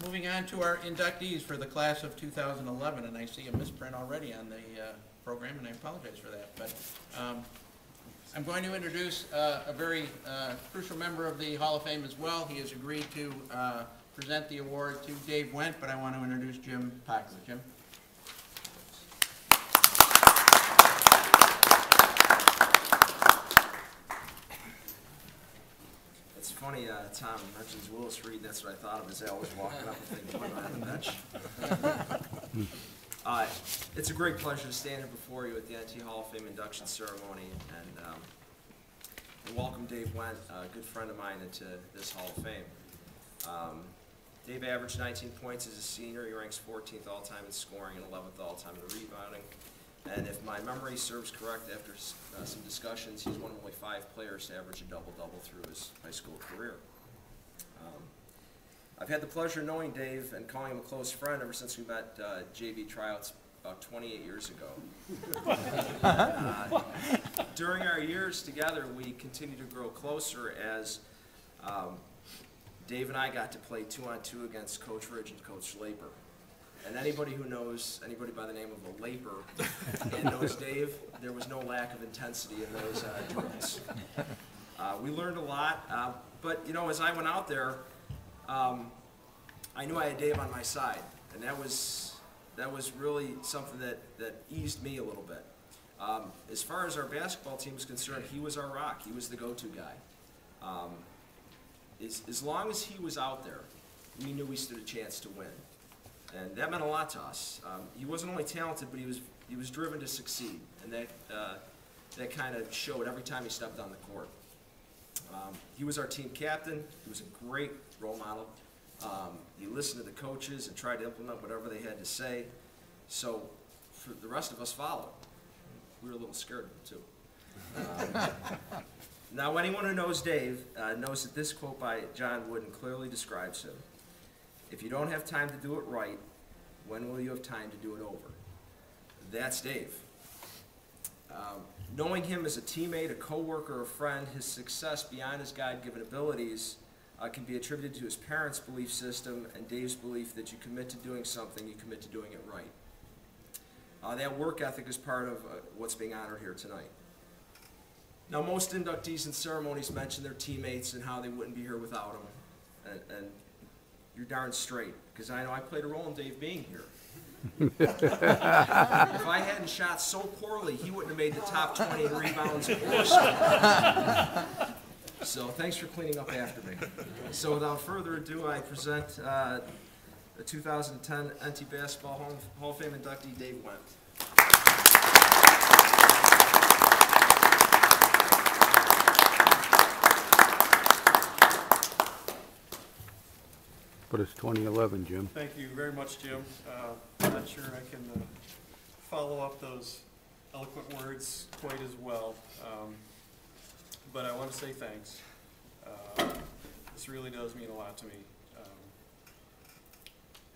Moving on to our inductees for the class of 2011, and I see a misprint already on the program, and I apologize for that. But I'm going to introduce a very crucial member of the Hall of Fame as well. He has agreed to present the award to Dave Wendt, but I want to introduce Jim Pachla. Jim. It's funny, Tom mentions Willis Reed. That's what I thought of as I was walking up and thinking, what on the bench? It's a great pleasure to stand here before you at the NT Hall of Fame induction ceremony and welcome Dave Wendt, a good friend of mine, into this Hall of Fame. Dave averaged 19 points as a senior. He ranks 14th all-time in scoring and 11th all-time in rebounding. And if my memory serves correct, after some discussions, he's one of only 5 players to average a double-double through his high school career. I've had the pleasure of knowing Dave and calling him a close friend ever since we met JV tryouts about 28 years ago. During our years together, we continued to grow closer as Dave and I got to play 2-on-2 against Coach Ridge and Coach Laper. And anybody who knows anybody by the name of a Laper and knows Dave, there was no lack of intensity in those drills. We learned a lot, but you know, as I went out there, I knew I had Dave on my side, and that was really something that eased me a little bit. As far as our basketball team was concerned, he was our rock. He was the go-to guy. As long as he was out there, we knew we stood a chance to win. And that meant a lot to us. He wasn't only talented, but he was driven to succeed, and that kind of showed every time he stepped on the court. He was our team captain. He was a great role model. He listened to the coaches and tried to implement whatever they had to say. So for the rest of us followed. We were a little scared of him too. Now, anyone who knows Dave knows that this quote by John Wooden clearly describes him. If you don't have time to do it right, when will you have time to do it over? That's Dave. Knowing him as a teammate, a co-worker, a friend, his success beyond his God-given abilities can be attributed to his parents' belief system and Dave's belief that you commit to doing something, you commit to doing it right. That work ethic is part of what's being honored here tonight. Now, most inductees in ceremonies mention their teammates and how they wouldn't be here without them. And you're darn straight, because I know I played a role in Dave being here. If I hadn't shot so poorly, he wouldn't have made the top 20 in rebounds or scoring. So thanks for cleaning up after me. So without further ado, I present the 2010 NT Basketball Hall of Fame inductee, Dave Wendt. But it's 2011, Jim. Thank you very much, Jim. I'm not sure I can follow up those eloquent words quite as well, but I want to say thanks. This really does mean a lot to me.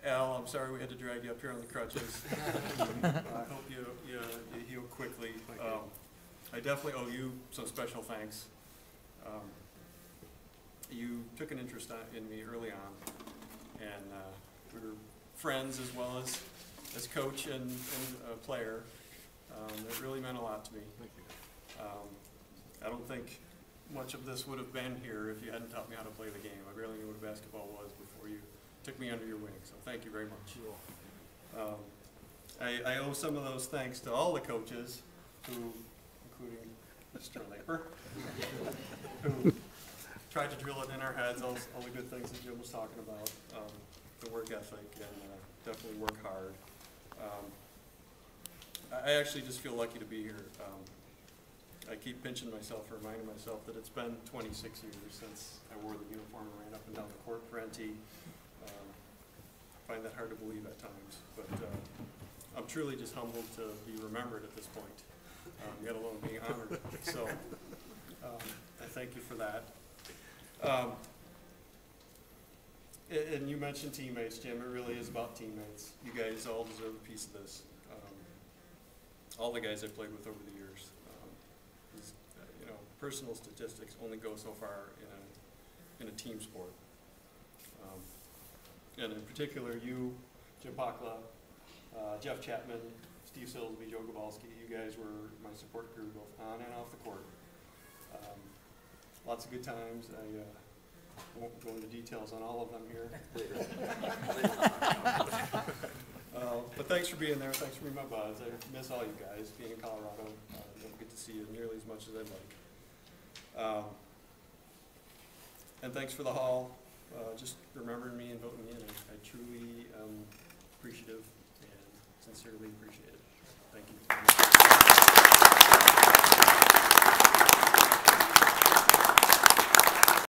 Al, I'm sorry we had to drag you up here on the crutches. I hope you heal quickly. I definitely owe you some special thanks. You took an interest in me early on. And we were friends as well as coach and player. It really meant a lot to me. Thank you. I don't think much of this would have been here if you hadn't taught me how to play the game. I barely knew what basketball was before you took me under your wing, so thank you very much. I owe some of those thanks to all the coaches, including Mr. Laper, who tried to drill it in our heads, all the good things that Jim was talking about, the work ethic, and definitely work hard. I actually just feel lucky to be here. I keep pinching myself, reminding myself that it's been 26 years since I wore the uniform and ran up and down the court for NT. I find that hard to believe at times, but I'm truly just humbled to be remembered at this point, let alone being honored. So I thank you for that. And you mentioned teammates, Jim. It really is about teammates. You guys all deserve a piece of this. All the guys I played with over the years. You know, personal statistics only go so far in a team sport. and in particular you, Jim Pachla, Jeff Chapman, Steve Silsby, Joe Gabalski. You guys were my support crew both on and off the court. Lots of good times. I won't go into details on all of them here. But thanks for being there. Thanks for being my buds. I miss all you guys. Being in Colorado, don't get to see you nearly as much as I'd like. And thanks for the hall. Just remembering me and voting me in. I truly am appreciative and sincerely appreciate it.